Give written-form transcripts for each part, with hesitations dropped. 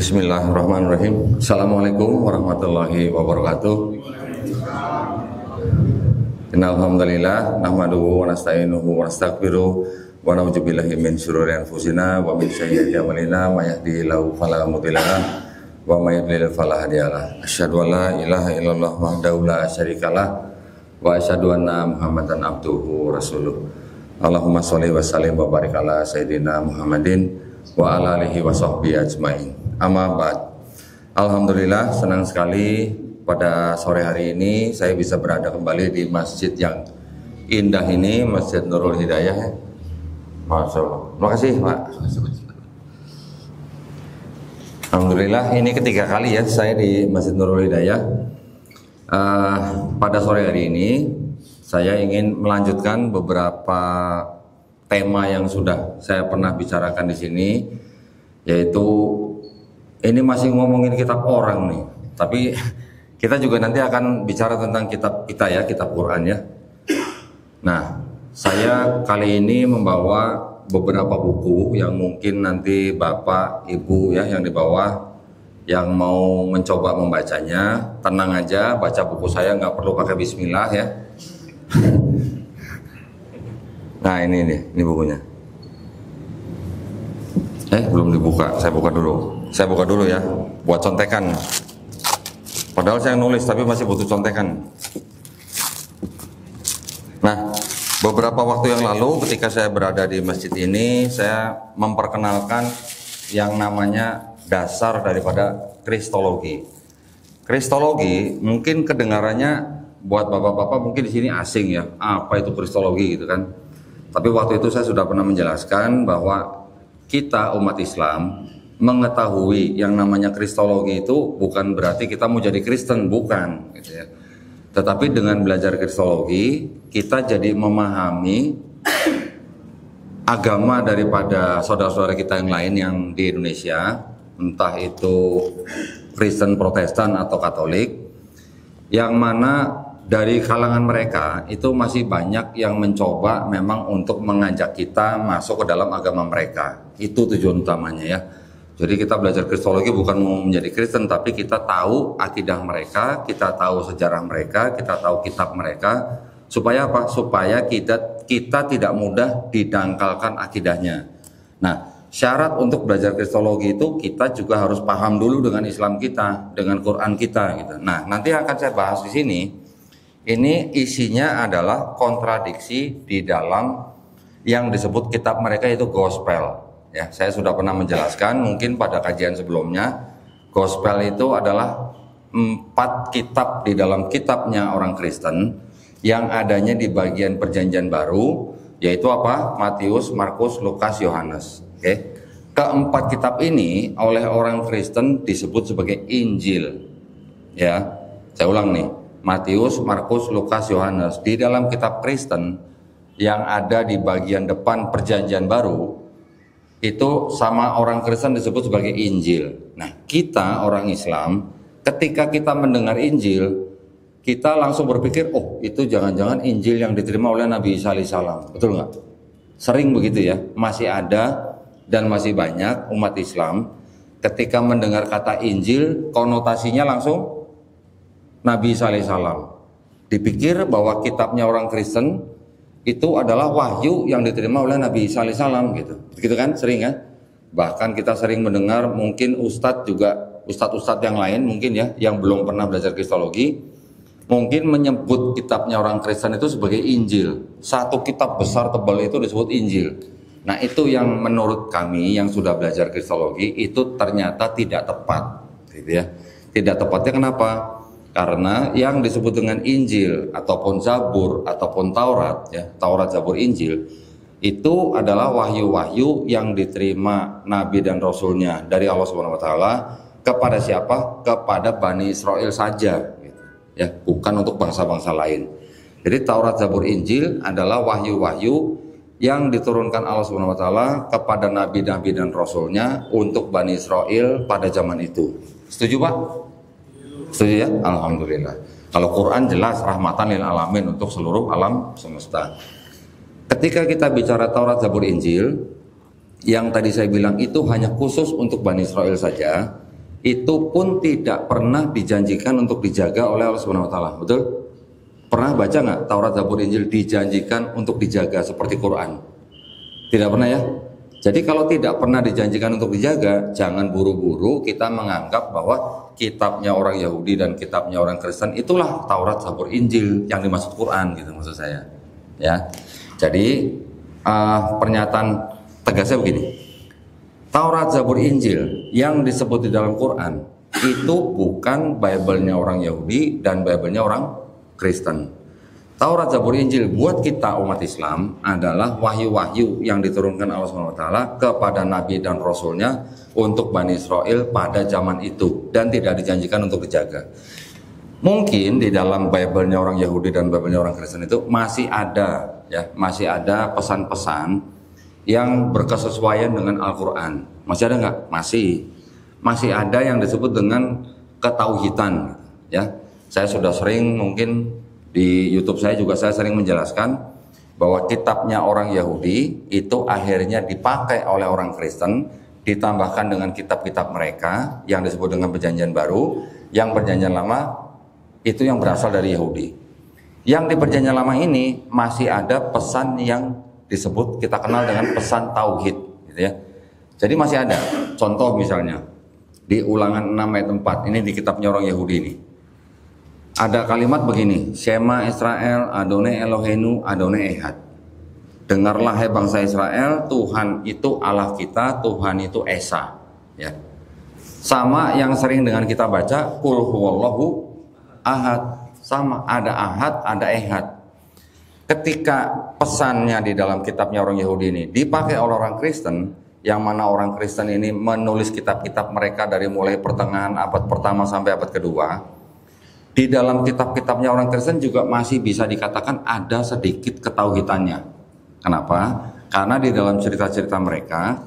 Bismillahirrahmanirrahim. Assalamualaikum warahmatullahi wabarakatuh. Innalhamdulillah nahmaduhu wa nasta'inuhu wa nastaghfiruh wa na'udzubillahi min syururi anfusina wa min sayyiati a'malina may yahdihillahu fala mudilla lahu wa may yudlil fala hadiyalah. Asyhadu an la ilaha illallah wahdahu la syarikalah wa asyhadu anna Muhammadan abduhu rasuluh. Allahumma sholli wa sallim wa barik ala sayyidina Muhammadin wa ala alihi wa sahbihi ajmain. Amma ba'd. Alhamdulillah, senang sekali pada sore hari ini saya bisa berada kembali di masjid yang indah ini, Masjid Nurul Hidayah. Masya Allah. Terima kasih Pak. Alhamdulillah, ini ketiga kali ya saya di Masjid Nurul Hidayah. Pada sore hari ini saya ingin melanjutkan beberapa tema yang sudah saya pernah bicarakan di sini, yaitu ini masih ngomongin kitab orang nih, tapi kita juga nanti akan bicara tentang kitab kita ya, kitab Quran ya. Nah, saya kali ini membawa beberapa buku yang mungkin nanti Bapak, Ibu ya yang di bawah yang mau mencoba membacanya, tenang aja, baca buku saya nggak perlu pakai bismillah ya. Nah ini nih, ini bukunya. Belum dibuka, saya buka dulu. Saya buka dulu ya, buat contekan. Padahal saya nulis tapi masih butuh contekan. Nah, beberapa waktu yang lalu ketika saya berada di masjid ini, saya memperkenalkan yang namanya dasar daripada kristologi. Kristologi mungkin kedengarannya buat bapak-bapak mungkin di sini asing ya. Apa itu kristologi gitu kan? Tapi waktu itu saya sudah pernah menjelaskan bahwa kita umat Islam mengetahui yang namanya kristologi itu bukan berarti kita mau jadi Kristen, bukan gitu ya. Tetapi dengan belajar kristologi kita jadi memahami agama daripada saudara-saudara kita yang lain yang di Indonesia, entah itu Kristen, Protestan atau Katolik, yang mana dari kalangan mereka itu masih banyak yang mencoba memang untuk mengajak kita masuk ke dalam agama mereka. Itu tujuan utamanya ya. Jadi kita belajar kristologi bukan mau menjadi Kristen, tapi kita tahu akidah mereka, kita tahu sejarah mereka, kita tahu kitab mereka. Supaya apa? Supaya kita tidak mudah didangkalkan akidahnya. Nah, syarat untuk belajar kristologi itu kita juga harus paham dulu dengan Islam kita, dengan Quran kita gitu. Nah, nanti akan saya bahas di sini. Ini isinya adalah kontradiksi di dalam yang disebut kitab mereka itu gospel. Ya, saya sudah pernah menjelaskan mungkin pada kajian sebelumnya, gospel itu adalah 4 kitab di dalam kitabnya orang Kristen yang adanya di bagian perjanjian baru, yaitu apa? Matius, Markus, Lukas, Yohanes. Oke. Keempat kitab ini oleh orang Kristen disebut sebagai Injil. Ya, saya ulang nih. Matius, Markus, Lukas, Yohanes. Di dalam kitab Kristen yang ada di bagian depan perjanjian baru, itu sama orang Kristen disebut sebagai Injil. Nah, kita orang Islam ketika kita mendengar Injil, kita langsung berpikir, oh itu jangan-jangan Injil yang diterima oleh Nabi Isa alaihissalam. Betul nggak? Sering begitu ya, masih ada dan masih banyak umat Islam ketika mendengar kata Injil, konotasinya langsung Nabi Isa alaihissalam. Dipikir bahwa kitabnya orang Kristen itu adalah wahyu yang diterima oleh Nabi Isa alaihissalam gitu. Begitu kan, sering kan? Bahkan kita sering mendengar mungkin ustadz yang lain mungkin ya, yang belum pernah belajar kristologi, mungkin menyebut kitabnya orang Kristen itu sebagai Injil. Satu kitab besar tebal itu disebut Injil. Nah, itu yang menurut kami yang sudah belajar kristologi itu ternyata tidak tepat gitu ya. Tidak tepatnya kenapa? Karena yang disebut dengan Injil ataupun Zabur ataupun Taurat ya, Taurat, Zabur, Injil itu adalah wahyu-wahyu yang diterima Nabi dan Rasulnya dari Allah Subhanahu Wa Taala kepada siapa? Kepada Bani Israel saja gitu. Ya, bukan untuk bangsa-bangsa lain. Jadi Taurat, Zabur, Injil adalah wahyu-wahyu yang diturunkan Allah Subhanahu Wa Taala kepada Nabi-Nabi dan Rasulnya untuk Bani Israel pada zaman itu. Setuju Pak? Setuju ya? Alhamdulillah. Kalau Quran jelas rahmatan lil alamin untuk seluruh alam semesta. Ketika kita bicara Taurat, Zabur, Injil, yang tadi saya bilang itu hanya khusus untuk Bani Israel saja, itu pun tidak pernah dijanjikan untuk dijaga oleh Allah Subhanahu wa taala. Betul? Pernah baca nggak Taurat, Zabur, Injil dijanjikan untuk dijaga seperti Quran? Tidak pernah ya? Jadi kalau tidak pernah dijanjikan untuk dijaga, jangan buru-buru kita menganggap bahwa kitabnya orang Yahudi dan kitabnya orang Kristen itulah Taurat, Zabur, Injil yang dimaksud Quran gitu maksud saya. Ya. Jadi pernyataan tegasnya begini. Taurat, Zabur, Injil yang disebut di dalam Quran itu bukan Bible-nya orang Yahudi dan Bible-nya orang Kristen. Taurat, Zabur, Injil buat kita umat Islam adalah wahyu-wahyu yang diturunkan Allah SWT kepada Nabi dan Rasulnya untuk Bani Israel pada zaman itu dan tidak dijanjikan untuk dijaga. Mungkin di dalam Bible-nya orang Yahudi dan Bible-nya orang Kristen itu masih ada pesan-pesan yang berkesesuaian dengan Al-Quran. Masih ada nggak? Masih ada yang disebut dengan ketauhidan. Ya, saya sudah sering mungkin di YouTube saya juga saya sering menjelaskan bahwa kitabnya orang Yahudi itu akhirnya dipakai oleh orang Kristen, ditambahkan dengan kitab-kitab mereka yang disebut dengan Perjanjian Baru, yang Perjanjian Lama itu yang berasal dari Yahudi. Yang di Perjanjian Lama ini masih ada pesan yang disebut kita kenal dengan pesan tauhid, gitu ya. Jadi masih ada. Contoh misalnya di Ulangan 6 ayat 4 ini di kitabnya orang Yahudi ini. Ada kalimat begini, Shema Israel, Adonai Eloheinu, Adonai Ehad. Dengarlah hai bangsa Israel, Tuhan itu Allah kita, Tuhan itu Esa. Ya. Sama yang sering dengan kita baca, Qul huwallahu ahad. Sama, ada ahad, ada ehad. Ketika pesannya di dalam kitabnya orang Yahudi ini dipakai oleh orang Kristen, yang mana orang Kristen ini menulis kitab-kitab mereka dari mulai pertengahan abad pertama sampai abad kedua, di dalam kitab-kitabnya orang Kristen juga masih bisa dikatakan ada sedikit ketauhidannya. Kenapa? Karena di dalam cerita-cerita mereka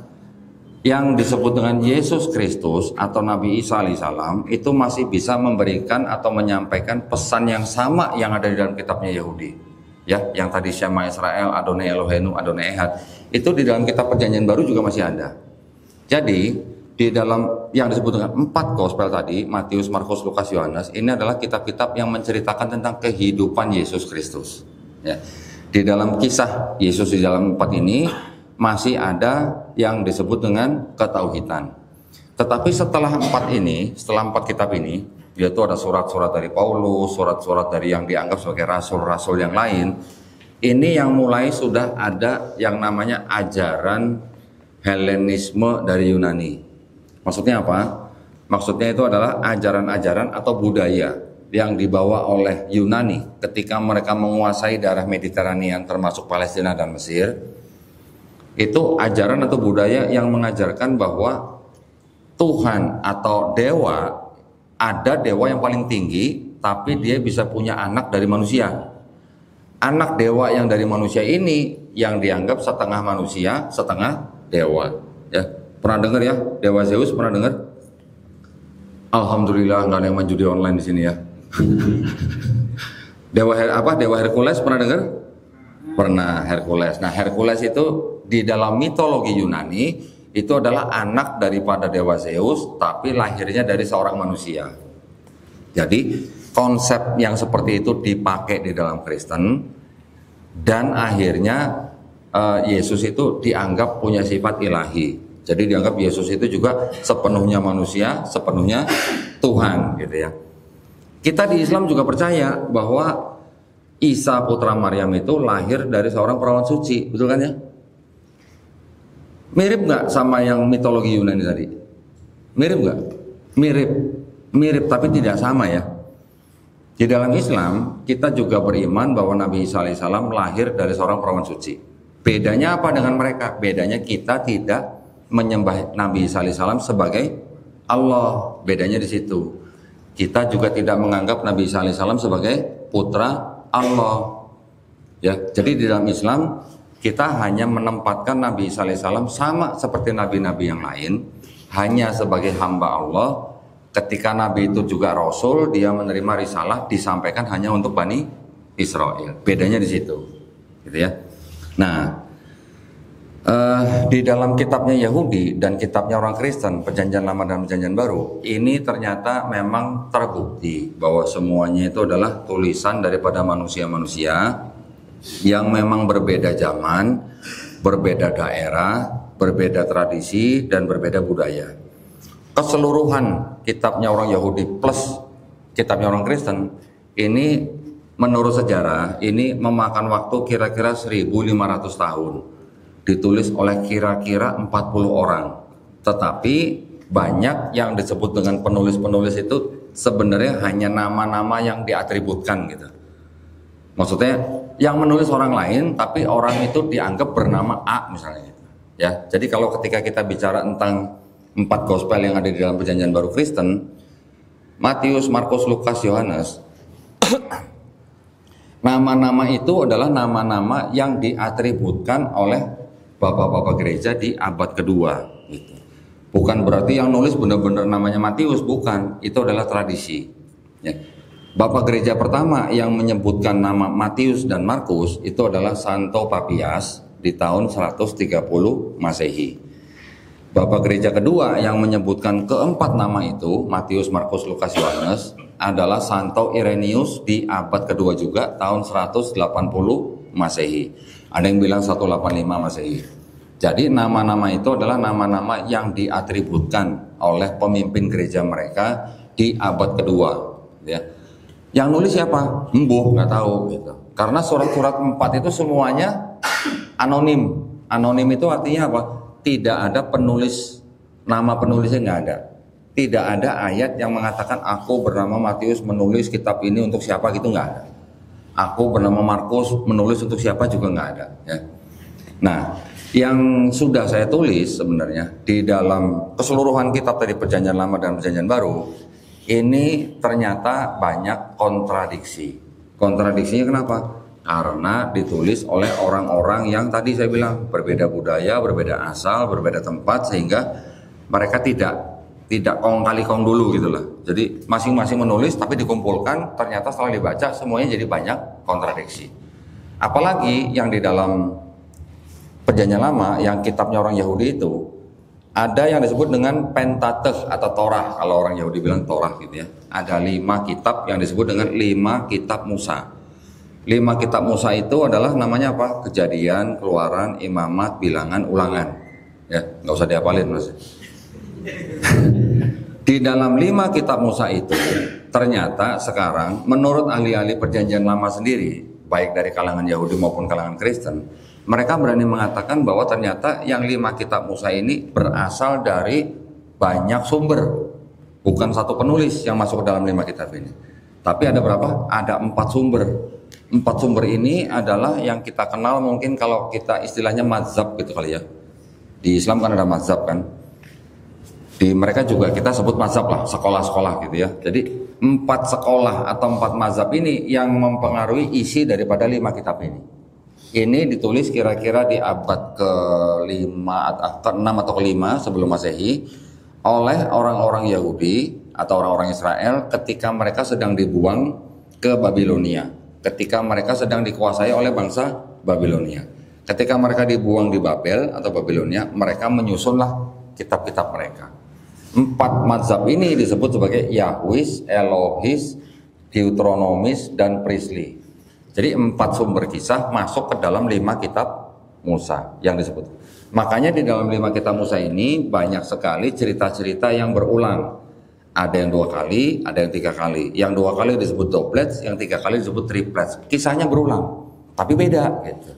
yang disebut dengan Yesus Kristus atau Nabi Isa alaihissalam itu masih bisa memberikan atau menyampaikan pesan yang sama yang ada di dalam kitabnya Yahudi. Ya, yang tadi Shema Israel, Adonai Eloheinu, Adonai Ehad, itu di dalam kitab Perjanjian Baru juga masih ada. Jadi di dalam yang disebut dengan 4 gospel tadi, Matius, Markus, Lukas, Yohanes, ini adalah kitab-kitab yang menceritakan tentang kehidupan Yesus Kristus. Ya. Di dalam kisah Yesus di dalam 4 ini masih ada yang disebut dengan ketauhidan. Tetapi setelah 4 kitab ini, yaitu ada surat-surat dari Paulus, surat-surat dari yang dianggap sebagai rasul-rasul yang lain, ini yang mulai sudah ada yang namanya ajaran Helenisme dari Yunani. Maksudnya apa? Maksudnya itu adalah ajaran-ajaran atau budaya yang dibawa oleh Yunani ketika mereka menguasai daerah Mediterania termasuk Palestina dan Mesir. Itu ajaran atau budaya yang mengajarkan bahwa Tuhan atau dewa, ada dewa yang paling tinggi tapi dia bisa punya anak dari manusia. Anak dewa yang dari manusia ini yang dianggap setengah manusia, setengah dewa. Ya, pernah dengar ya Dewa Zeus, pernah dengar? Alhamdulillah nggak ada yang main judi online di sini ya. Dewa Hercules pernah dengar? Pernah, Hercules. Nah, Hercules itu di dalam mitologi Yunani itu adalah anak daripada Dewa Zeus, tapi lahirnya dari seorang manusia. Jadi konsep yang seperti itu dipakai di dalam Kristen, dan akhirnya Yesus itu dianggap punya sifat ilahi. Jadi dianggap Yesus itu juga sepenuhnya manusia, sepenuhnya Tuhan, gitu ya. Kita di Islam juga percaya bahwa Isa putra Maryam itu lahir dari seorang perawan suci, betul kan ya? Mirip nggak sama yang mitologi Yunani tadi? Mirip nggak? Mirip tapi tidak sama ya. Di dalam Islam kita juga beriman bahwa Nabi Isa alaihissalam lahir dari seorang perawan suci. Bedanya apa dengan mereka? Bedanya kita tidak menyembah Nabi Isa alaihissalam sebagai Allah. Bedanya di situ. Kita juga tidak menganggap Nabi Isa alaihissalam sebagai putra Allah. Ya, jadi di dalam Islam kita hanya menempatkan Nabi Isa alaihissalam sama seperti nabi-nabi yang lain, hanya sebagai hamba Allah. Ketika Nabi itu juga Rasul, dia menerima risalah disampaikan hanya untuk Bani Israel. Bedanya di situ, gitu ya. Nah, Di dalam kitabnya Yahudi dan kitabnya orang Kristen, Perjanjian Lama dan Perjanjian Baru, ini ternyata memang terbukti bahwa semuanya itu adalah tulisan daripada manusia-manusia yang memang berbeda zaman, berbeda daerah, berbeda tradisi, dan berbeda budaya. Keseluruhan kitabnya orang Yahudi plus kitabnya orang Kristen, ini menurut sejarah, ini memakan waktu kira-kira 1.500 tahun. Ditulis oleh kira-kira 40 orang, tetapi banyak yang disebut dengan penulis-penulis itu sebenarnya hanya nama-nama yang diatributkan gitu. Maksudnya yang menulis orang lain, tapi orang itu dianggap bernama A misalnya gitu. Ya, jadi kalau ketika kita bicara tentang 4 gospel yang ada di dalam Perjanjian Baru Kristen, Matius, Markus, Lukas, Yohanes, nama-nama itu adalah nama-nama yang diatributkan oleh bapak-bapak gereja di abad kedua gitu. Bukan berarti yang nulis benar-benar namanya Matius, bukan, itu adalah tradisi ya. Bapak gereja pertama yang menyebutkan nama Matius dan Markus itu adalah Santo Papias di tahun 130 Masehi. Bapak gereja kedua yang menyebutkan keempat nama itu, Matius, Markus, Lukas, Yohanes, adalah Santo Irenaeus di abad kedua juga tahun 180 Masehi. Ada yang bilang 185 Masehi. Jadi nama-nama itu adalah nama-nama yang diatributkan oleh pemimpin gereja mereka di abad kedua ya. Yang nulis siapa? Embuh, nggak tahu gitu. Karena surat-surat 4 itu semuanya anonim. Anonim itu artinya apa? Tidak ada penulis, nama penulisnya nggak ada. Tidak ada ayat yang mengatakan aku bernama Matius menulis kitab ini untuk siapa gitu, nggak ada. Aku bernama Markus menulis untuk siapa juga nggak ada ya. Nah, yang sudah saya tulis sebenarnya di dalam keseluruhan kitab dari Perjanjian Lama dan Perjanjian Baru ini ternyata banyak kontradiksi. Kontradiksinya kenapa? Karena ditulis oleh orang-orang yang tadi saya bilang berbeda budaya, berbeda asal, berbeda tempat, sehingga mereka tidak kong kali kong dulu gitulah. Jadi masing-masing menulis tapi dikumpulkan, ternyata setelah dibaca semuanya jadi banyak kontradiksi. Apalagi yang di dalam Perjanjian Lama yang kitabnya orang Yahudi itu ada yang disebut dengan Pentateuch atau Torah, kalau orang Yahudi bilang Torah gitu ya. Ada 5 kitab yang disebut dengan 5 kitab Musa. 5 kitab Musa itu adalah namanya apa? Kejadian, Keluaran, Imamat, Bilangan, Ulangan. Ya, nggak usah dihafalin mas. Di dalam 5 kitab Musa itu ternyata sekarang menurut ahli-ahli Perjanjian Lama sendiri, baik dari kalangan Yahudi maupun kalangan Kristen, mereka berani mengatakan bahwa ternyata yang 5 kitab Musa ini berasal dari banyak sumber, bukan satu penulis yang masuk ke dalam 5 kitab ini. Tapi ada berapa? Ada 4 sumber. 4 sumber ini adalah yang kita kenal mungkin kalau kita istilahnya mazhab gitu kali ya. Di Islam kan ada mazhab kan. Di mereka juga kita sebut mazhab lah, sekolah-sekolah gitu ya. Jadi 4 sekolah atau 4 mazhab ini yang mempengaruhi isi daripada 5 kitab ini. Ini ditulis kira-kira di abad ke-5, ke-6 atau ke-5 sebelum Masehi oleh orang-orang Yahudi atau orang-orang Israel ketika mereka sedang dibuang ke Babilonia. Ketika mereka sedang dikuasai oleh bangsa Babilonia. Ketika mereka dibuang di Babel atau Babilonia, mereka menyusunlah kitab-kitab mereka. 4 mazhab ini disebut sebagai Yahwis, Elohis, Deuteronomis, dan Priestly. Jadi 4 sumber kisah masuk ke dalam 5 kitab Musa yang disebut. Makanya di dalam 5 kitab Musa ini banyak sekali cerita-cerita yang berulang. Ada yang 2 kali, ada yang 3 kali. Yang 2 kali disebut doublets, yang 3 kali disebut triplets. Kisahnya berulang, tapi beda gitu.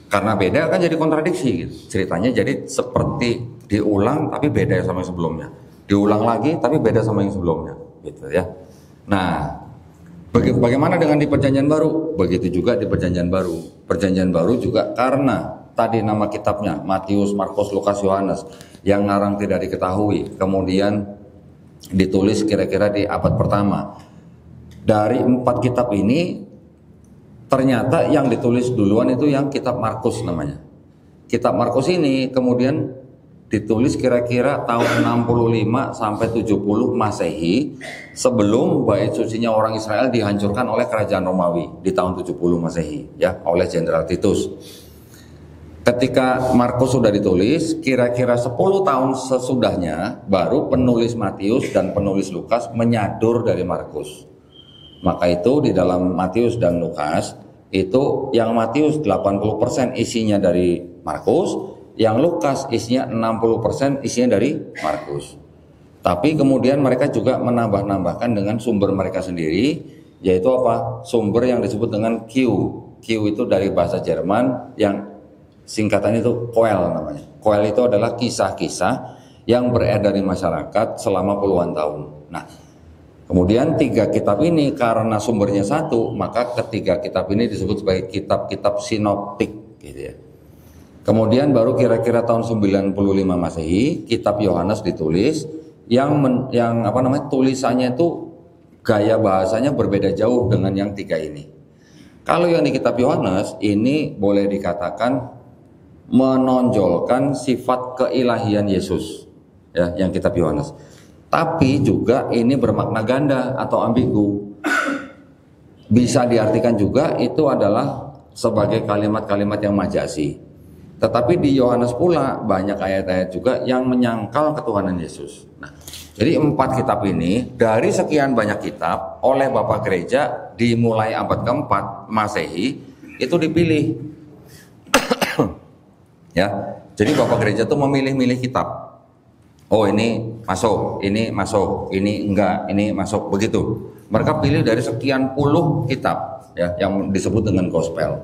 Karena beda kan jadi kontradiksi gitu. Ceritanya jadi seperti diulang tapi beda sama yang sebelumnya. Diulang lagi tapi beda sama yang sebelumnya gitu ya. Nah, bagaimana dengan di Perjanjian Baru? Begitu juga di Perjanjian Baru. Perjanjian Baru juga karena tadi nama kitabnya Matius, Markus, Lukas, Yohanes yang ngarang tidak diketahui, kemudian ditulis kira-kira di abad pertama. Dari 4 kitab ini ternyata yang ditulis duluan itu yang kitab Markus namanya. Kitab Markus ini kemudian ditulis kira-kira tahun 65 sampai 70 Masehi sebelum bait sucinya orang Israel dihancurkan oleh kerajaan Romawi di tahun 70 Masehi ya oleh Jenderal Titus. Ketika Markus sudah ditulis, kira-kira 10 tahun sesudahnya baru penulis Matius dan penulis Lukas menyadur dari Markus. Maka itu di dalam Matius dan Lukas itu yang Matius 80% isinya dari Markus, yang Lukas isinya 60% isinya dari Markus. Tapi kemudian mereka juga menambah-nambahkan dengan sumber mereka sendiri, yaitu apa? Sumber yang disebut dengan Q. Q itu dari bahasa Jerman yang singkatan itu Koel namanya. Koel itu adalah kisah-kisah yang beredar di masyarakat selama puluhan tahun. Nah, kemudian 3 kitab ini karena sumbernya satu, maka ketiga kitab ini disebut sebagai kitab-kitab sinoptik, gitu ya. Kemudian baru kira-kira tahun 95 Masehi, kitab Yohanes ditulis yang tulisannya itu gaya bahasanya berbeda jauh dengan yang 3 ini. Kalau yang di kitab Yohanes ini boleh dikatakan menonjolkan sifat keilahian Yesus, ya, yang kitab Yohanes. Tapi juga ini bermakna ganda atau ambigu. Bisa diartikan juga itu adalah sebagai kalimat-kalimat yang majasi. Tetapi di Yohanes pula banyak ayat-ayat juga yang menyangkal ketuhanan Yesus. Nah, jadi 4 kitab ini dari sekian banyak kitab oleh Bapak Gereja dimulai abad ke-4 Masehi itu dipilih. Ya, jadi Bapak Gereja tuh memilih-milih kitab. Oh, ini masuk, ini enggak, ini masuk, begitu. Mereka pilih dari sekian puluh kitab, ya, yang disebut dengan gospel.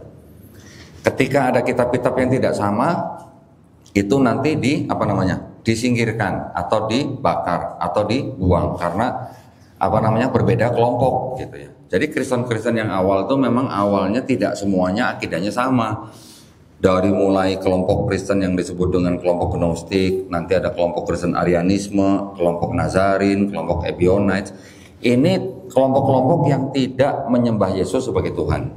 Ketika ada kitab-kitab yang tidak sama, itu nanti disingkirkan atau dibakar atau dibuang karena berbeda kelompok, gitu ya. Jadi Kristen-Kristen yang awal tuh memang awalnya tidak semuanya akidahnya sama. Dari mulai kelompok Kristen yang disebut dengan kelompok Gnostik, nanti ada kelompok Kristen Arianisme, kelompok Nazarin, kelompok Ebionites. Ini kelompok-kelompok yang tidak menyembah Yesus sebagai Tuhan.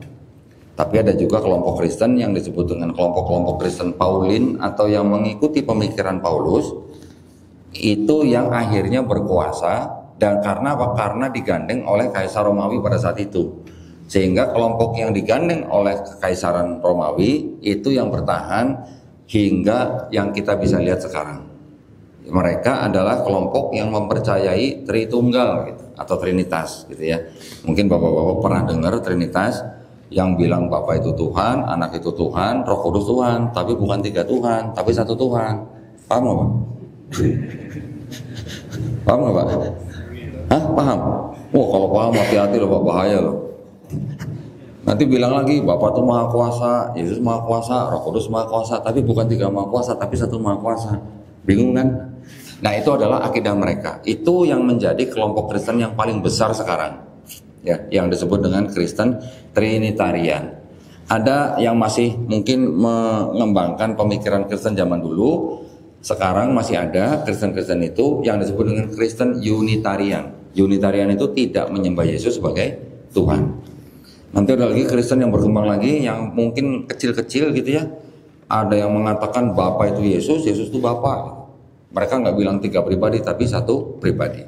Tapi ada juga kelompok Kristen yang disebut dengan kelompok-kelompok Kristen Paulin atau yang mengikuti pemikiran Paulus. Itu yang akhirnya berkuasa dan karena apa? Karena digandeng oleh Kaisar Romawi pada saat itu. Sehingga kelompok yang digandeng oleh Kekaisaran Romawi itu yang bertahan hingga yang kita bisa lihat sekarang. Mereka adalah kelompok yang mempercayai Tritunggal gitu, atau Trinitas, gitu ya. Mungkin bapak-bapak pernah dengar Trinitas yang bilang Bapa itu Tuhan, Anak itu Tuhan, Roh Kudus Tuhan, tapi bukan 3 Tuhan, tapi 1 Tuhan. Paham nggak, Pak? Paham nggak, Pak? Hah? Paham? Oh, kalau paham hati-hati loh, Pak, bahaya loh. Nanti bilang lagi Bapa itu Maha Kuasa, Yesus Maha Kuasa, Roh Kudus Maha Kuasa, tapi bukan 3 Maha Kuasa, tapi 1 Maha Kuasa. Bingung kan? Nah, itu adalah akidah mereka. Itu yang menjadi kelompok Kristen yang paling besar sekarang, ya, yang disebut dengan Kristen Trinitarian. Ada yang masih mungkin mengembangkan pemikiran Kristen zaman dulu. Sekarang masih ada Kristen-Kristen itu yang disebut dengan Kristen Unitarian. Unitarian itu tidak menyembah Yesus sebagai Tuhan. Nanti ada lagi Kristen yang berkembang lagi yang mungkin kecil-kecil gitu ya. Ada yang mengatakan Bapa itu Yesus, Yesus itu Bapa. Mereka nggak bilang 3 pribadi tapi 1 pribadi.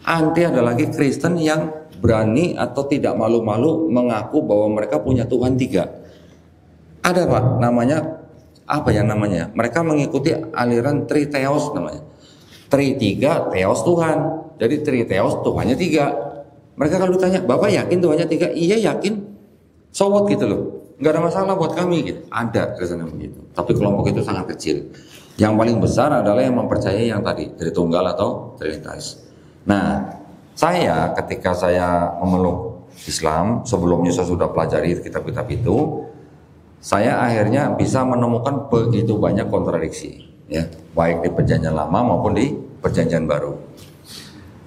Nanti ada lagi Kristen yang berani atau tidak malu-malu mengaku bahwa mereka punya Tuhan 3. Ada, Pak, namanya apa ya namanya? Mereka mengikuti aliran Triteos namanya. Tri 3, Theos Tuhan. Jadi Triteos Tuhannya 3. Mereka kalau ditanya, Bapak yakin Tuhannya 3? Iya yakin. So what gitu loh. Nggak ada masalah buat kami gitu. Ada Kristen yang begitu. Tapi kelompok itu sangat kecil. Yang paling besar adalah yang mempercayai yang tadi, Tritunggal atau Trinitas. Nah, saya ketika saya memeluk Islam, sebelumnya saya sudah pelajari kitab-kitab itu, saya akhirnya bisa menemukan begitu banyak kontradiksi, ya, baik di Perjanjian Lama maupun di Perjanjian Baru.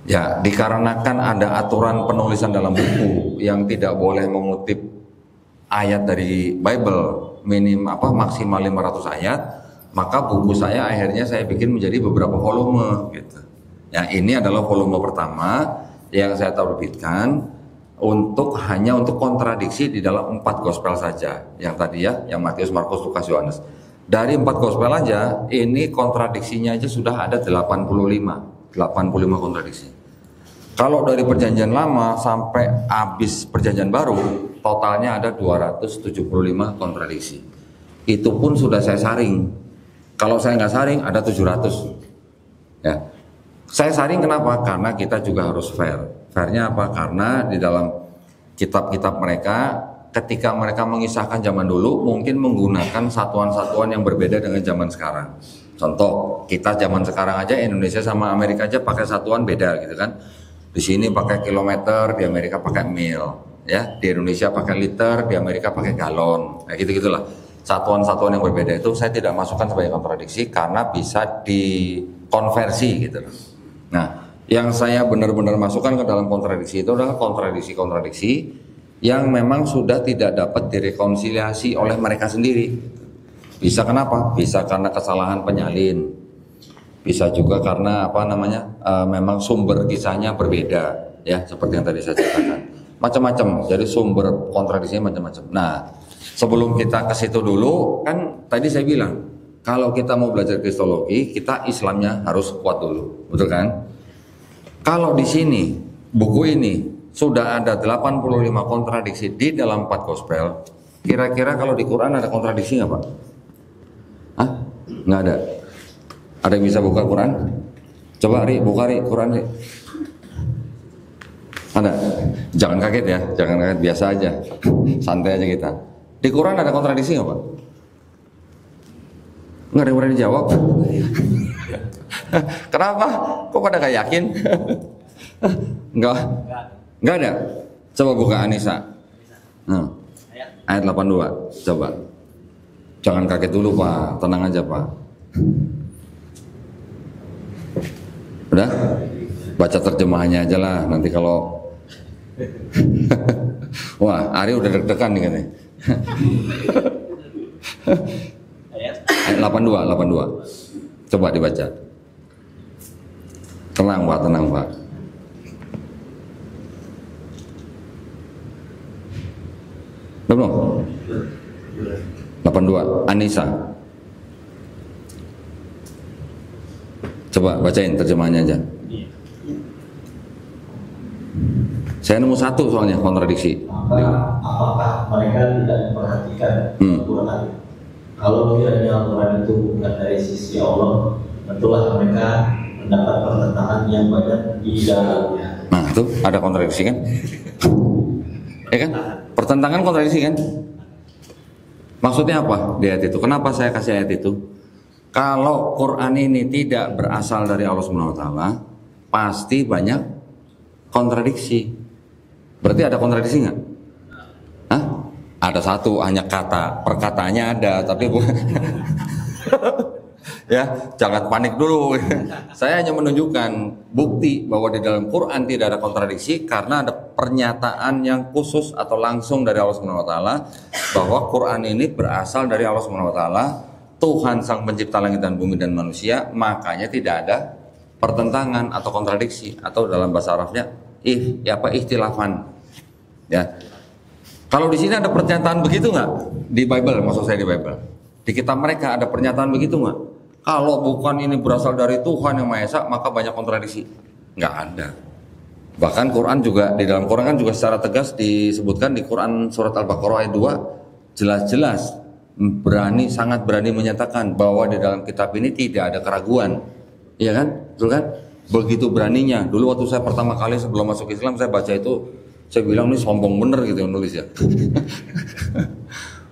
Ya, dikarenakan ada aturan penulisan dalam buku yang tidak boleh mengutip ayat dari Bible maksimal 500 ayat, maka buku saya akhirnya saya bikin menjadi beberapa volume gitu. Ya, ini adalah volume pertama yang saya terbitkan hanya untuk kontradiksi di dalam 4 gospel saja. Yang tadi ya, yang Matius, Markus, Lukas, Yohanes. Dari 4 gospel aja, ini kontradiksinya aja sudah ada 85 kontradiksi. Kalau dari Perjanjian Lama sampai habis Perjanjian Baru, totalnya ada 275 kontradiksi. itu pun sudah saya saring. Kalau saya nggak saring ada 700. Ya, saya saring kenapa? Karena kita juga harus fair. Fairnya apa? Karena di dalam kitab-kitab mereka, ketika mereka mengisahkan zaman dulu, mungkin menggunakan satuan-satuan yang berbeda dengan zaman sekarang. Contoh, kita zaman sekarang aja Indonesia sama Amerika aja pakai satuan beda gitu kan. Di sini pakai kilometer, di Amerika pakai mil, ya. Di Indonesia pakai liter, di Amerika pakai galon. Kayak gitu-gitulah. Satuan-satuan yang berbeda itu saya tidak masukkan sebagai kontradiksi karena bisa dikonversi gitu. Nah, yang saya benar-benar masukkan ke dalam kontradiksi itu adalah kontradiksi-kontradiksi yang memang sudah tidak dapat direkonsiliasi oleh mereka sendiri. Bisa kenapa? Bisa karena kesalahan penyalin. Bisa juga karena memang sumber kisahnya berbeda, ya, seperti yang tadi saya ceritakan. Macam-macam. Jadi sumber kontradiksinya macam-macam. Nah, sebelum kita ke situ dulu, kan tadi saya bilang, kalau kita mau belajar kristologi, kita Islamnya harus kuat dulu, betul kan? Kalau di sini, buku ini sudah ada 85 kontradiksi di dalam 4 gospel, kira-kira kalau di Quran ada kontradiksi nggak Pak? Hah? Nggak ada. Ada yang bisa buka Quran? Coba buka Quran Ri. Ada? Jangan kaget ya, jangan kaget, biasa aja, santai aja kita. Di Quran ada kontradiksi nggak Pak? Nggak ada yang berani jawab. Kenapa? Kok pada gak yakin? Nggak ada. Coba buka Anisa. Ayat 82. Coba. Jangan kaget dulu Pak, tenang aja Pak. Udah? Baca terjemahannya aja lah. Nanti kalau wah, Ari udah deg-degan nih katanya. Ayat 82. Coba dibaca. Tenang Pak. Belum? 82. Anissa. Coba bacain terjemahannya aja. Saya nemu satu soalnya kontradiksi. Apakah mereka tidak memperhatikan Al-Quran? Kalau kiranya Al-Quran itu bukan dari sisi Allah, tentulah mereka mendapat pertentangan yang banyak di dalamnya. Nah, itu ada kontradiksi kan? Ya kan? Pertentangan kontradiksi kan? Maksudnya apa di ayat itu? Kenapa saya kasih ayat itu? Kalau Quran ini tidak berasal dari Allah SWT, pasti banyak kontradiksi. Berarti ada kontradiksi nggak? Hah? Ada satu, hanya kata, perkataannya ada, tapi bukan. Ya, jangan panik dulu. Saya hanya menunjukkan bukti bahwa di dalam Quran tidak ada kontradiksi karena ada pernyataan yang khusus atau langsung dari Allah SWT bahwa Quran ini berasal dari Allah SWT, Tuhan Sang Pencipta langit dan bumi dan manusia, makanya tidak ada pertentangan atau kontradiksi, atau dalam bahasa Arabnya ikhtilafan. Ya. Kalau di sini ada pernyataan begitu nggak? Di Bible, maksud saya di Bible. Di kitab mereka ada pernyataan begitu nggak? Kalau bukan ini berasal dari Tuhan yang Maha Esa, maka banyak kontradiksi. Nggak ada. Bahkan Quran juga, di dalam Quran kan juga secara tegas disebutkan di Quran surat Al-Baqarah ayat 2, jelas-jelas sangat berani menyatakan bahwa di dalam kitab ini tidak ada keraguan. Iya kan? Betul kan? Begitu beraninya. Dulu waktu saya pertama kali sebelum masuk Islam, saya baca itu, saya bilang ini sombong bener gitu yang nulis ya.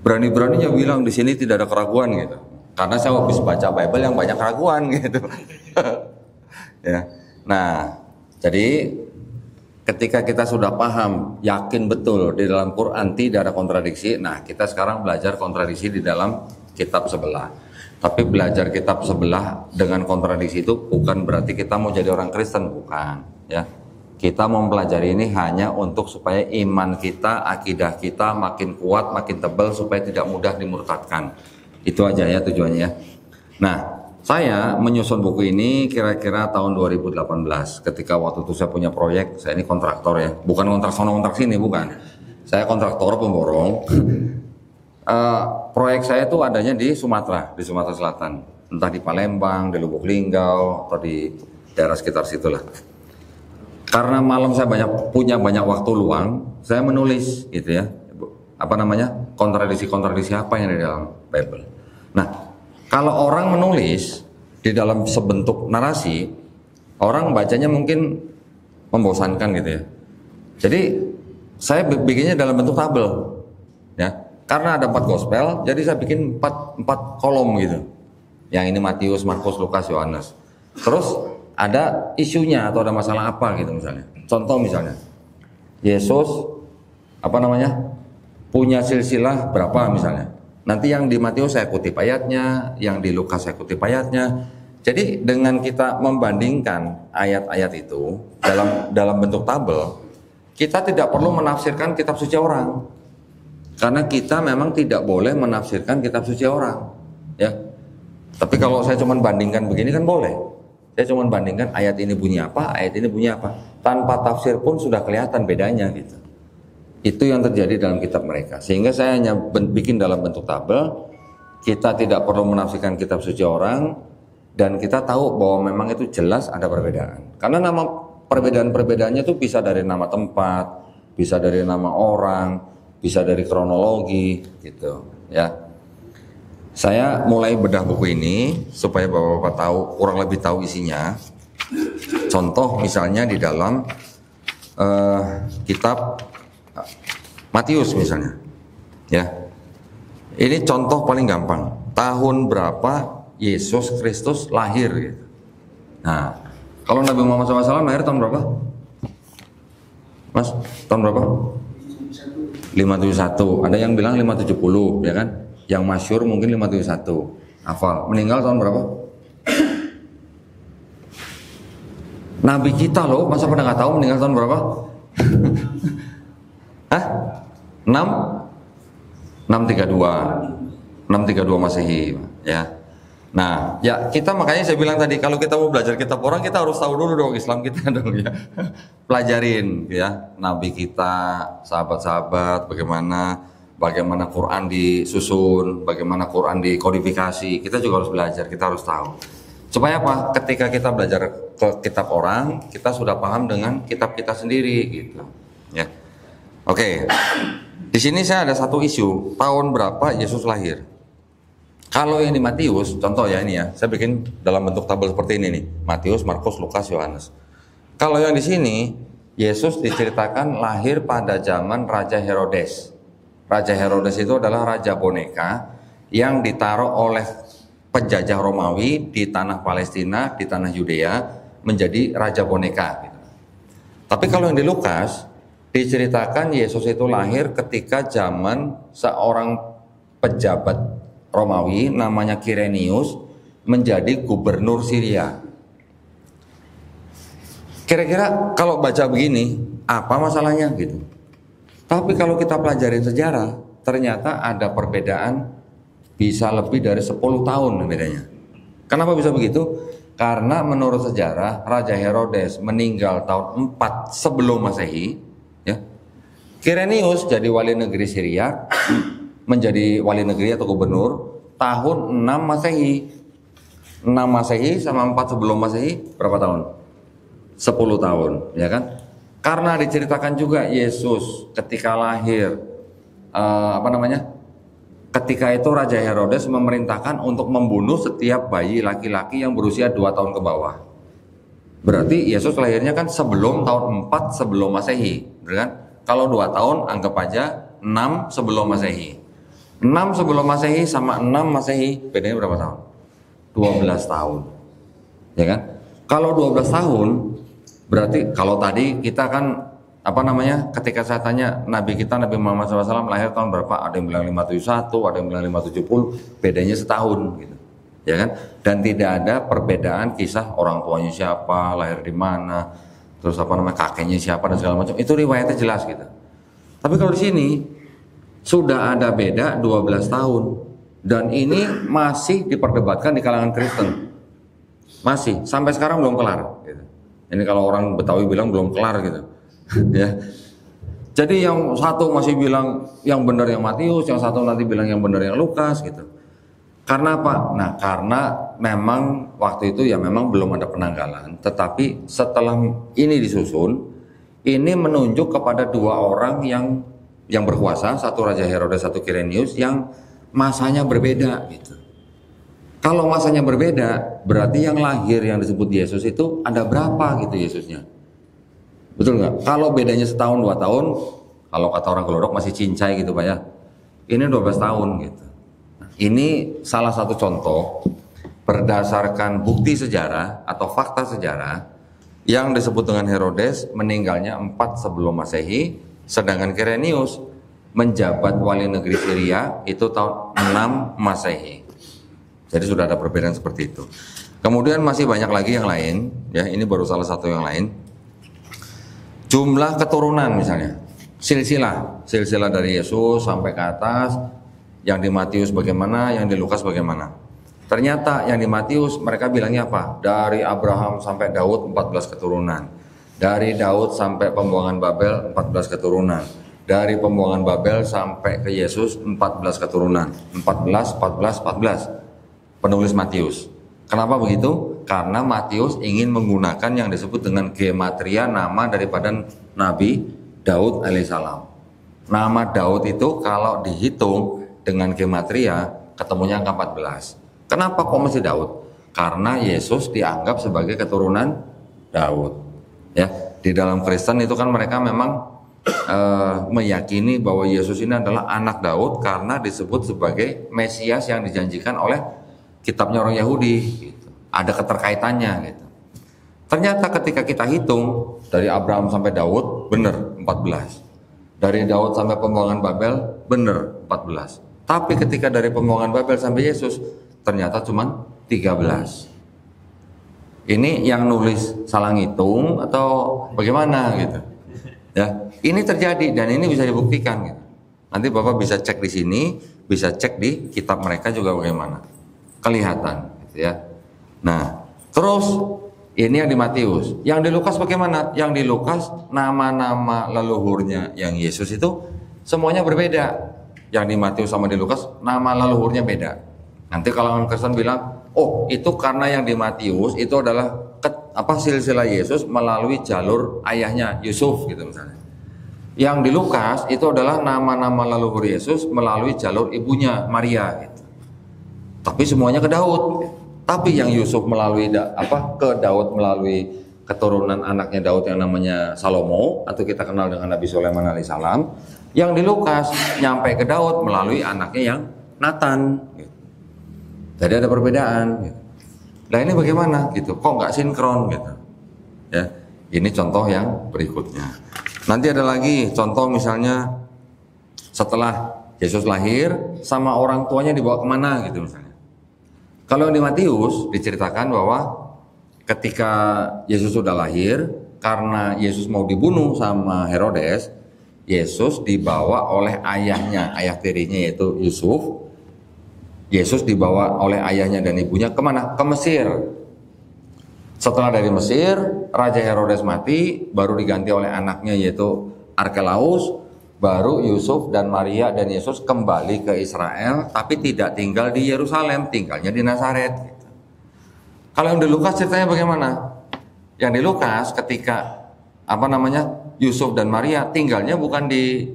Berani-beraninya bilang di sini tidak ada keraguan gitu. Karena saya habis baca Bible yang banyak keraguan gitu. Ya. Nah, jadi ketika kita sudah paham, yakin betul di dalam Quran tidak ada kontradiksi, nah kita sekarang belajar kontradiksi di dalam kitab sebelah. Tapi belajar kitab sebelah dengan kontradiksi itu bukan berarti kita mau jadi orang Kristen, bukan. Ya, kita mau mempelajari ini hanya untuk supaya iman kita, akidah kita makin kuat, makin tebal supaya tidak mudah dimurtadkan. Itu aja ya tujuannya ya. Nah, saya menyusun buku ini kira-kira tahun 2018. Ketika waktu itu saya punya proyek, saya ini kontraktor ya, bukan kontrak sono kontrak sini, bukan. Saya kontraktor pemborong. Proyek saya itu adanya di Sumatera Selatan, entah di Palembang, di Lubuk Linggau, atau di daerah sekitar situlah. Karena malam saya punya banyak waktu luang, saya menulis gitu ya. kontradiksi-kontradiksi apa yang ada di dalam Bible. Nah, kalau orang menulis di dalam sebentuk narasi, orang bacanya mungkin membosankan gitu ya. Jadi saya bikinnya dalam bentuk tabel, ya. Karena ada 4 gospel, jadi saya bikin 4 kolom gitu. Yang ini Matius, Markus, Lukas, Yohanes. Terus ada isunya atau ada masalah apa gitu misalnya. Contoh misalnya, Yesus punya silsilah berapa misalnya. Nanti yang di Matius saya kutip ayatnya, yang di Lukas saya kutip ayatnya. Jadi dengan kita membandingkan ayat-ayat itu dalam bentuk tabel, kita tidak perlu menafsirkan kitab suci orang. Karena kita memang tidak boleh menafsirkan kitab suci orang, ya. Tapi kalau saya cuma bandingkan begini kan boleh. Saya cuma bandingkan ayat ini bunyi apa, ayat ini bunyi apa. Tanpa tafsir pun sudah kelihatan bedanya gitu. Itu yang terjadi dalam kitab mereka. Sehingga saya hanya bikin dalam bentuk tabel. Kita tidak perlu menafsirkan kitab suci orang, dan kita tahu bahwa memang itu jelas ada perbedaan. Karena nama perbedaan-perbedaannya itu bisa dari nama tempat, bisa dari nama orang, bisa dari kronologi gitu, ya. Saya mulai bedah buku ini supaya Bapak-bapak tahu, kurang lebih tahu isinya. Contoh misalnya di dalam kitab Matius misalnya, ya. Ini contoh paling gampang. Tahun berapa Yesus Kristus lahir gitu. Nah, kalau Nabi Muhammad SAW lahir tahun berapa? Mas, tahun berapa? 571. Ada yang bilang 570, ya kan? Yang masyhur mungkin 571. Hafal. Meninggal tahun berapa? Nabi kita loh, masa pada nggak tahu meninggal tahun berapa? Hah? 632 Masehi, ya. Nah, ya kita makanya saya bilang tadi, kalau kita mau belajar kitab orang, kita harus tahu dulu dong Islam kita dong ya. Pelajarin ya nabi kita, sahabat-sahabat, bagaimana Quran disusun, bagaimana Quran dikodifikasi. Kita juga harus belajar, kita harus tahu. Supaya apa? Ketika kita belajar ke kitab orang, kita sudah paham dengan kitab kita sendiri gitu. Ya. Oke. Di sini saya ada satu isu, tahun berapa Yesus lahir. Kalau yang di Matius, contoh ya ini ya, saya bikin dalam bentuk tabel seperti ini nih, Matius, Markus, Lukas, Yohanes. Kalau yang di sini, Yesus diceritakan lahir pada zaman Raja Herodes. Raja Herodes itu adalah raja boneka yang ditaruh oleh penjajah Romawi di tanah Palestina, di tanah Yudea, menjadi raja boneka. Tapi kalau yang di Lukas, diceritakan Yesus itu lahir ketika zaman seorang pejabat Romawi namanya Kirenius menjadi gubernur Syria. Kira-kira kalau baca begini, apa masalahnya gitu? Tapi kalau kita pelajarin sejarah, ternyata ada perbedaan bisa lebih dari 10 tahun bedanya. Kenapa bisa begitu? Karena menurut sejarah Raja Herodes meninggal tahun 4 sebelum Masehi, ya. Kirenius jadi wali negeri Syria, menjadi wali negeri atau gubernur tahun 6 Masehi. 6 Masehi sama 4 sebelum Masehi berapa tahun? 10 tahun, ya kan? Karena diceritakan juga Yesus ketika lahir ketika itu Raja Herodes memerintahkan untuk membunuh setiap bayi laki-laki yang berusia 2 tahun ke bawah. Berarti Yesus lahirnya kan sebelum tahun 4 sebelum Masehi, benar kan? Kalau 2 tahun anggap aja 6 sebelum Masehi. 6 sebelum Masehi sama 6 Masehi bedanya berapa tahun? 12 tahun. Ya kan? Kalau 12 tahun berarti kalau tadi kita kan ketika saya tanya Nabi kita Nabi Muhammad SAW lahir tahun berapa? Ada yang bilang 571, ada yang bilang 570, bedanya setahun gitu. Ya kan? Dan tidak ada perbedaan kisah orang tuanya siapa, lahir di mana, terus kakeknya siapa dan segala macam. Itu riwayatnya jelas gitu. Tapi kalau di sini sudah ada beda 12 tahun dan ini masih diperdebatkan di kalangan Kristen. Masih sampai sekarang belum kelar gitu. Ini kalau orang Betawi bilang belum kelar gitu. Ya. Jadi yang satu masih bilang yang benar yang Matius, yang satu nanti bilang yang benar yang Lukas gitu. Karena apa? Nah, karena memang waktu itu ya memang belum ada penanggalan, tetapi setelah ini disusun, ini menunjuk kepada 2 orang yang yang berkuasa, satu Raja Herodes, satu Quirinius, yang masanya berbeda gitu. Kalau masanya berbeda, berarti yang lahir yang disebut Yesus itu ada berapa gitu Yesusnya? Betul nggak? Kalau bedanya setahun 2 tahun, kalau kata orang Gelodok masih cincai gitu Pak ya. Ini 12 tahun gitu. Ini salah satu contoh berdasarkan bukti sejarah atau fakta sejarah yang disebut dengan Herodes meninggalnya 4 sebelum Masehi, sedangkan Quirinius menjabat wali negeri Syria itu tahun 6 Masehi. Jadi sudah ada perbedaan seperti itu. Kemudian masih banyak lagi yang lain, ya ini baru salah satu yang lain. Jumlah keturunan misalnya, silsilah dari Yesus sampai ke atas, yang di Matius bagaimana, yang di Lukas bagaimana. Ternyata yang di Matius mereka bilangnya apa? Dari Abraham sampai Daud 14 keturunan. Dari Daud sampai pembuangan Babel 14 keturunan. Dari pembuangan Babel sampai ke Yesus 14 keturunan. 14. Penulis Matius. Kenapa begitu? Karena Matius ingin menggunakan yang disebut dengan gematria nama daripada Nabi Daud alaihissalam. Nama Daud itu kalau dihitung dengan gematria ketemunya angka 14. Kenapa kok mesti Daud? Karena Yesus dianggap sebagai keturunan Daud. Ya, di dalam Kristen itu kan mereka memang meyakini bahwa Yesus ini adalah anak Daud karena disebut sebagai Mesias yang dijanjikan oleh kitabnya orang Yahudi gitu. Ada keterkaitannya gitu. Ternyata ketika kita hitung dari Abraham sampai Daud benar 14. Dari Daud sampai pembuangan Babel benar 14. Tapi ketika dari pembuangan Babel sampai Yesus ternyata cuma 13. Ini yang nulis salah ngitung atau bagaimana gitu. Ya, ini terjadi dan ini bisa dibuktikan gitu. Nanti Bapak bisa cek di sini, bisa cek di kitab mereka juga bagaimana. Kelihatan gitu ya. Nah, terus ini yang di Matius. Yang di Lukas bagaimana? Yang di Lukas nama-nama leluhurnya yang Yesus itu semuanya berbeda. Yang di Matius sama di Lukas nama leluhurnya beda. Nanti kalau orang Kristen bilang, oh itu karena yang di Matius itu adalah silsilah Yesus melalui jalur ayahnya Yusuf gitu misalnya. Yang di Lukas itu adalah nama-nama leluhur Yesus melalui jalur ibunya Maria gitu. Tapi semuanya ke Daud. Tapi yang Yusuf melalui ke Daud melalui keturunan anaknya Daud yang namanya Salomo atau kita kenal dengan Nabi Sulaiman alaihissalam. Yang di Lukas nyampe ke Daud melalui anaknya yang Nathan. Gitu. Jadi ada perbedaan. Gitu. Nah ini bagaimana gitu? Kok nggak sinkron gitu? Ya, ini contoh yang berikutnya. Nanti ada lagi contoh misalnya setelah Yesus lahir sama orang tuanya dibawa kemana gitu misalnya. Kalau di Matius diceritakan bahwa ketika Yesus sudah lahir, karena Yesus mau dibunuh sama Herodes, Yesus dibawa oleh ayahnya, ayah tirinya yaitu Yusuf. Yesus dibawa oleh ayahnya dan ibunya kemana? Ke Mesir. Setelah dari Mesir, Raja Herodes mati, baru diganti oleh anaknya yaitu Arkelaus. Baru Yusuf dan Maria dan Yesus kembali ke Israel, tapi tidak tinggal di Yerusalem, tinggalnya di Nazaret. Kalau yang di Lukas ceritanya bagaimana? Yang di Lukas ketika Yusuf dan Maria tinggalnya bukan di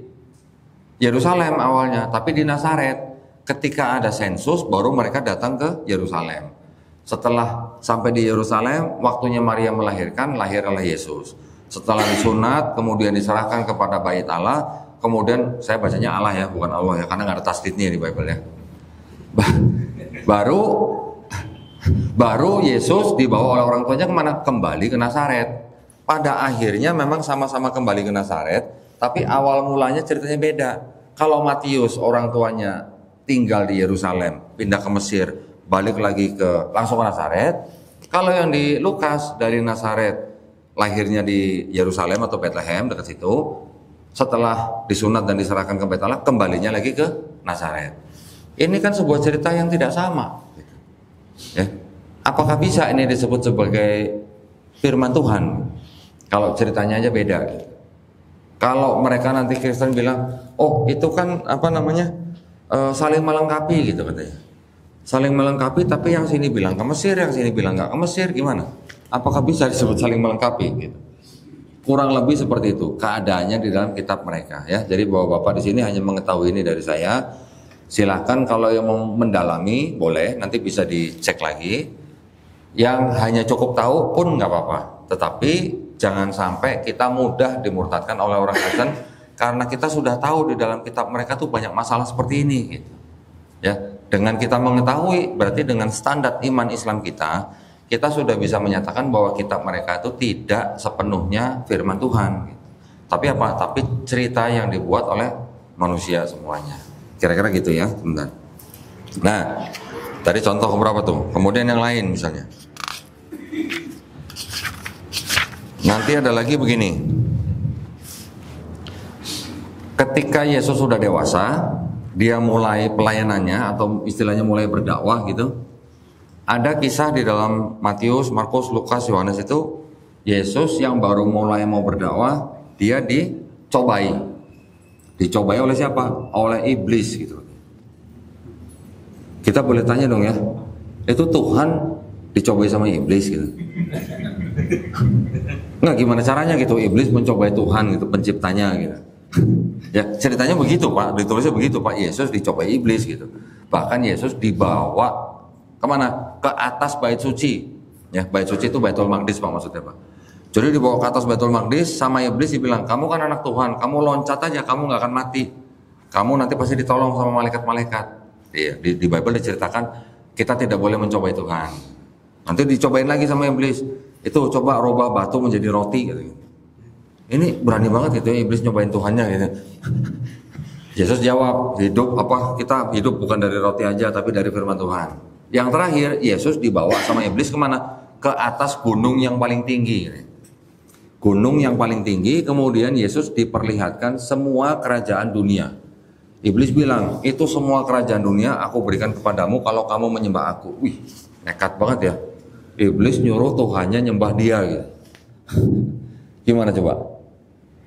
Yerusalem awalnya, tapi di Nazaret. Ketika ada sensus, baru mereka datang ke Yerusalem. Setelah sampai di Yerusalem, waktunya Maria melahirkan, lahirlah Yesus. Setelah disunat, kemudian diserahkan kepada Bait Allah. Kemudian saya bacanya Allah ya, bukan Allah ya, karena nggak ada tasdidnya di Bible ya. Baru Yesus dibawa oleh orang tuanya kemana? Kembali ke Nazaret. Pada akhirnya memang sama-sama kembali ke Nazaret, tapi awal mulanya ceritanya beda. Kalau Matius orang tuanya tinggal di Yerusalem, pindah ke Mesir, balik lagi langsung ke Nazaret. Kalau yang di Lukas dari Nazaret, lahirnya di Yerusalem atau Bethlehem dekat situ. Setelah disunat dan diserahkan ke Bait Allah, kembalinya lagi ke Nazaret. Ini kan sebuah cerita yang tidak sama. Ya. Apakah bisa ini disebut sebagai firman Tuhan? Kalau ceritanya aja beda. Kalau mereka nanti Kristen bilang, oh itu kan saling melengkapi gitu katanya. Saling melengkapi, tapi yang sini bilang ke Mesir, yang sini bilang nggak ke Mesir, gimana? Apakah bisa disebut saling melengkapi? Gitu. kurang lebih seperti itu keadaannya di dalam kitab mereka ya. Jadi bapak-bapak di sini hanya mengetahui ini dari saya. Silahkan kalau yang mau mendalami boleh, nanti bisa dicek lagi. Yang hanya cukup tahu pun nggak apa-apa. Tetapi jangan sampai kita mudah dimurtadkan oleh orang Kristen karena kita sudah tahu di dalam kitab mereka tuh banyak masalah seperti ini gitu. Ya, dengan kita mengetahui berarti dengan standar iman Islam kita sudah bisa menyatakan bahwa kitab mereka itu tidak sepenuhnya firman Tuhan gitu. Tapi apa? Tapi cerita yang dibuat oleh manusia semuanya. Kira-kira gitu ya, sebentar. Nah, tadi contoh berapa tuh? Kemudian yang lain misalnya. Nanti ada lagi begini. Ketika Yesus sudah dewasa, dia mulai pelayanannya atau istilahnya mulai berdakwah gitu. Ada kisah di dalam Matius, Markus, Lukas, Yohanes itu Yesus yang baru mulai mau berdakwah, dia dicobai. Dicobai oleh siapa? Oleh iblis gitu. Kita boleh tanya dong ya, itu Tuhan dicobai sama iblis gitu? Nggak, gimana caranya gitu iblis mencobai Tuhan gitu, penciptanya gitu. Ya ceritanya begitu Pak, ditulisnya begitu Pak, Yesus dicobai iblis gitu. Bahkan Yesus dibawa kemana? Ke atas bait suci. Ya, bait suci itu Baitul Maqdis Pak maksudnya Pak. Jadi dibawa ke atas Baitul Maqdis sama iblis dibilang, kamu kan anak Tuhan, kamu loncat aja, kamu nggak akan mati. Kamu nanti pasti ditolong sama malaikat-malaikat. Iya, di Bible diceritakan kita tidak boleh mencobai Tuhan. Nanti dicobain lagi sama iblis. Itu coba rubah batu menjadi roti gitu. Ini berani banget gitu ya iblis nyobain Tuhannya gitu. Yesus jawab, kita hidup bukan dari roti aja tapi dari firman Tuhan. Yang terakhir Yesus dibawa sama iblis kemana? Ke atas gunung yang paling tinggi gitu. Gunung yang paling tinggi, kemudian Yesus diperlihatkan semua kerajaan dunia. Iblis bilang, itu semua kerajaan dunia aku berikan kepadamu kalau kamu menyembah aku. Wih, nekat banget ya. Iblis nyuruh Tuhannya nyembah dia gitu. Gimana coba?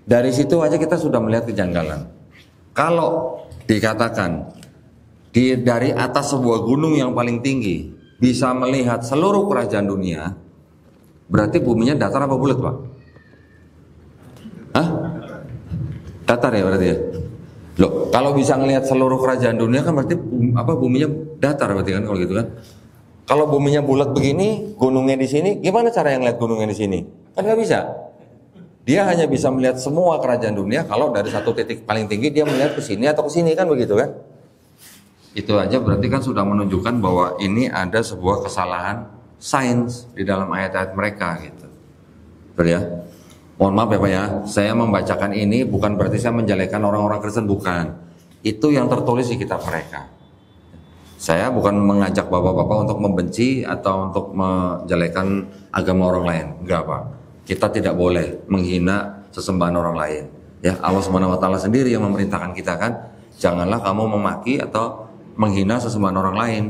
Dari situ aja kita sudah melihat kejanggalan. Kalau dikatakan dari atas sebuah gunung yang paling tinggi bisa melihat seluruh kerajaan dunia, berarti buminya datar apa bulat Pak? Hah? Datar ya berarti ya? Loh, kalau bisa ngelihat seluruh kerajaan dunia kan berarti buminya datar berarti kan kalau gitu kan? Kalau buminya bulat begini, gunungnya di sini, gimana cara yang lihat gunungnya di sini? Kan nggak bisa. Dia hanya bisa melihat semua kerajaan dunia kalau dari satu titik paling tinggi dia melihat ke sini atau ke sini kan begitu kan? Itu aja berarti kan sudah menunjukkan bahwa ini ada sebuah kesalahan sains di dalam ayat-ayat mereka gitu. Betul ya? Mohon maaf ya Pak ya, saya membacakan ini bukan berarti saya menjelekan orang-orang Kristen, bukan. Itu yang tertulis di kitab mereka. Saya bukan mengajak bapak-bapak untuk membenci atau untuk menjelekan agama orang lain, enggak Pak. Kita tidak boleh menghina sesembahan orang lain. Ya, Allah SWT sendiri yang memerintahkan kita kan, janganlah kamu memaki atau menghina sesembahan orang lain.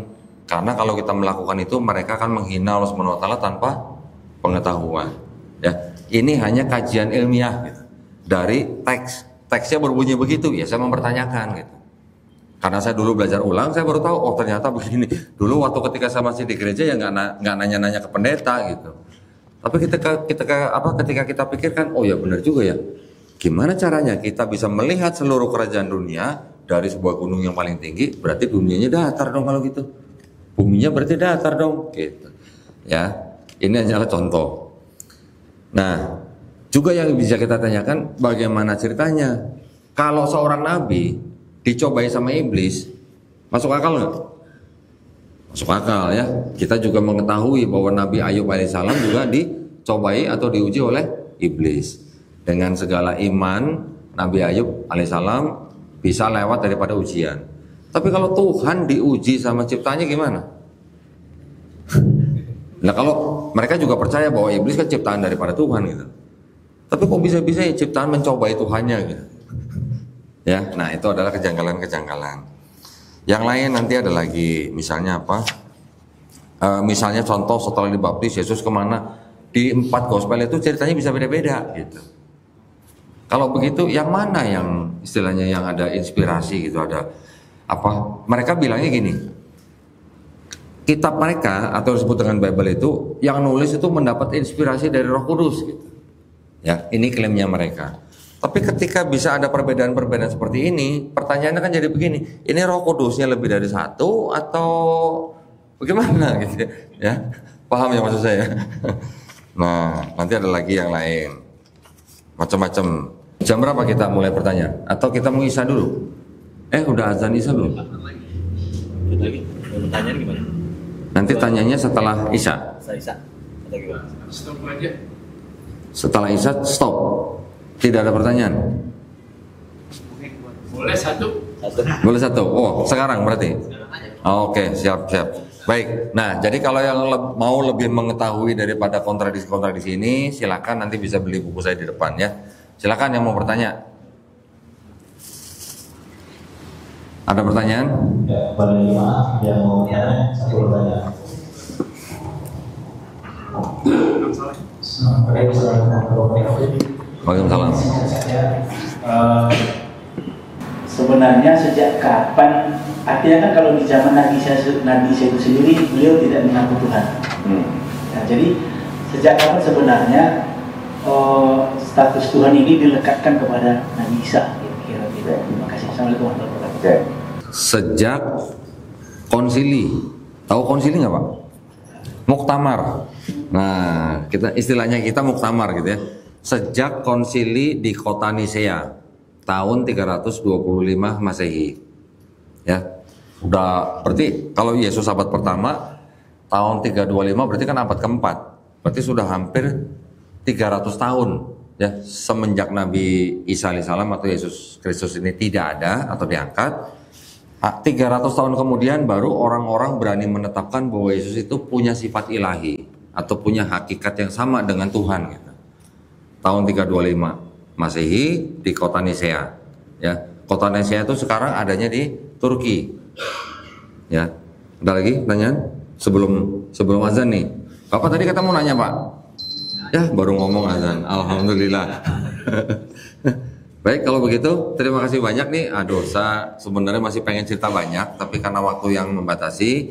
Karena kalau kita melakukan itu, mereka akan menghina Allah SWT tanpa pengetahuan. Ya, ini hanya kajian ilmiah gitu. Dari teksnya berbunyi begitu, ya saya mempertanyakan gitu. Karena saya dulu belajar ulang, saya baru tahu, oh ternyata begini. Dulu waktu ketika saya masih di gereja ya nggak nanya-nanya ke pendeta gitu. Tapi ketika kita pikirkan, oh ya benar juga ya. Gimana caranya kita bisa melihat seluruh kerajaan dunia dari sebuah gunung yang paling tinggi? Berarti dunianya datar dong kalau gitu. Buminya berarti datar dong, gitu. Ya, ini hanyalah contoh. Nah, juga yang bisa kita tanyakan, bagaimana ceritanya? Kalau seorang nabi dicobai sama iblis, masuk akal nggak? Masuk akal ya. Kita juga mengetahui bahwa Nabi Ayub alaihissalam juga dicobai atau diuji oleh iblis. Dengan segala iman, Nabi Ayub alaihissalam bisa lewat daripada ujian. Tapi kalau Tuhan diuji sama ciptanya gimana? Nah kalau mereka juga percaya bahwa iblis kan ciptaan daripada Tuhan gitu. Tapi kok bisa-bisa ya ciptaan mencobai Tuhannya gitu. Ya, nah itu adalah kejanggalan-kejanggalan. Yang lain nanti ada lagi, misalnya apa? Misalnya contoh setelah dibaptis Yesus kemana? Di 4 gospel itu ceritanya bisa beda-beda gitu. Kalau begitu yang mana yang istilahnya yang ada inspirasi gitu, ada apa? Mereka bilangnya gini, kitab mereka atau disebut dengan Bible itu yang nulis itu mendapat inspirasi dari Roh Kudus gitu. Ya, ini klaimnya mereka. Tapi ketika bisa ada perbedaan-perbedaan seperti ini, pertanyaannya kan jadi begini, ini Roh Kudusnya lebih dari satu atau bagaimana gitu ya? Paham ya maksud saya? Nah, nanti ada lagi yang lain, macam-macam. Jam berapa kita mulai bertanya? Atau kita mau Isya dulu? Udah azan Isya belum? Lagi, pertanyaan gimana? Nanti tanyanya setelah Isya. Isa, atau gimana? Stop aja. Setelah Isya stop. Tidak ada pertanyaan. Boleh satu. Boleh satu. Oh, sekarang berarti. Oke, siap. Baik. Nah, jadi kalau yang mau lebih mengetahui daripada kontradiksi-kontradiksi ini, silakan nanti bisa beli buku saya di depan ya. Silakan yang mau bertanya. Ada pertanyaan? Ya, pada lima yang mau tanya satu pertanyaan. Waalaikumsalam. Sebenarnya sejak kapan, artinya kan kalau di zaman Nabi Isa itu sendiri beliau tidak mengaku Tuhan. Nah, jadi sejak kapan sebenarnya status Tuhan ini dilekatkan kepada Nabi Isa? Kira-kira. Terima kasih. Assalamualaikum warahmatullahi wabarakatuh. Sejak konsili, tahu konsili nggak Pak? Muktamar. Nah, istilahnya kita muktamar gitu ya. Sejak konsili di kota Nisea tahun 325 Masehi. Ya. Udah berarti kalau Yesus abad pertama tahun 325 berarti kan abad keempat. Berarti sudah hampir 300 tahun ya semenjak Nabi Isa alaihissalam atau Yesus Kristus ini tidak ada atau diangkat. 300 tahun kemudian baru orang-orang berani menetapkan bahwa Yesus itu punya sifat ilahi atau punya hakikat yang sama dengan Tuhan gitu. Tahun 325 Masehi di kota Nisea. Ya, kota Nisea itu sekarang adanya di Turki. Ya. Ada lagi pertanyaan? Sebelum azan nih. Bapak tadi kata mau nanya, Pak. Ya, baru ngomong azan. Alhamdulillah. Baik, kalau begitu terima kasih banyak nih. Aduh, saya sebenarnya masih pengen cerita banyak, tapi karena waktu yang membatasi,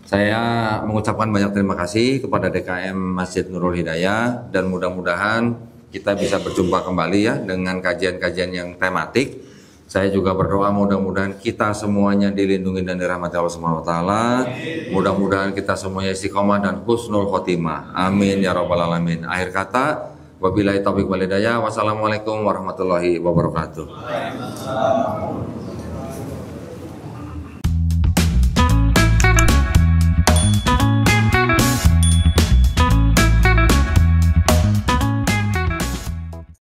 saya mengucapkan banyak terima kasih kepada DKM Masjid Nurul Hidayah dan mudah-mudahan kita bisa berjumpa kembali ya dengan kajian-kajian yang tematik. Saya juga berdoa mudah-mudahan kita semuanya dilindungi dan dirahmati Allah Subhanahu wa taala. Mudah-mudahan kita semuanya istiqomah dan husnul khotimah. Amin ya rabbal alamin. Akhir kata, wabillahi taufiq wal hidayah. Wassalamualaikum warahmatullahi wabarakatuh.